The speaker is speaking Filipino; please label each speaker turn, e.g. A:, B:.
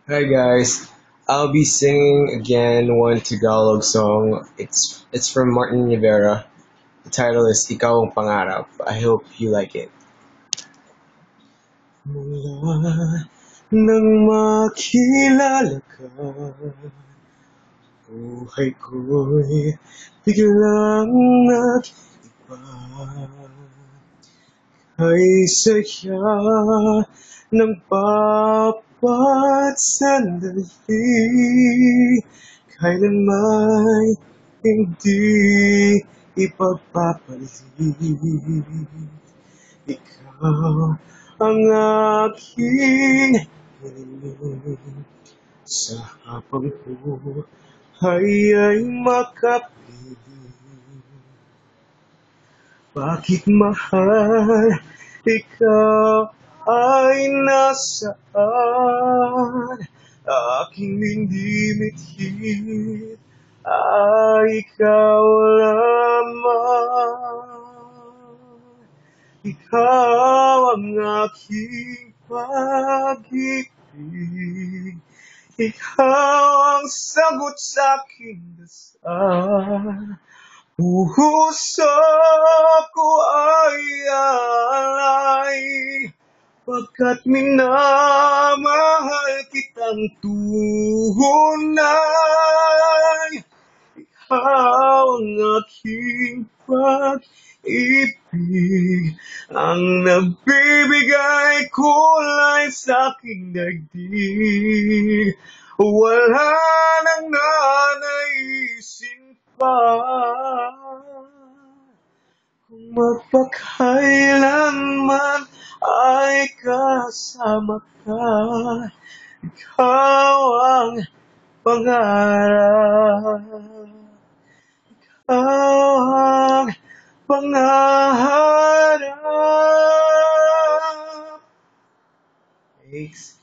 A: Hi guys, I'll be singing again one Tagalog song. It's from Martin Rivera. The title is Ikaw ang Pangarap. I hope you like it. Mula nang makilala ka, buhay ko'y biglang nag-iba. Ay saya ng bawat sandali, kailanman hindi ipagpapalit. Ikaw ang aking hiling, sa habang buhay ay makapiling. Bakit mahal, ikaw ay nasaan? Aking hindi mithit ay ikaw lamang. Ikaw ang aking pag-ibig, ikaw ang sagot sa aking dasal. Puso ko ay alay, pagkat minamahal kitang tunay. Ikaw ang aking pag-ibig, ang nagbibigay kulay sa aking daigdig. Wala nang nanaising pa kung magpakailanman ay kasama ka. Ikaw ang pangarap, ikaw ang pangarap. Thanks.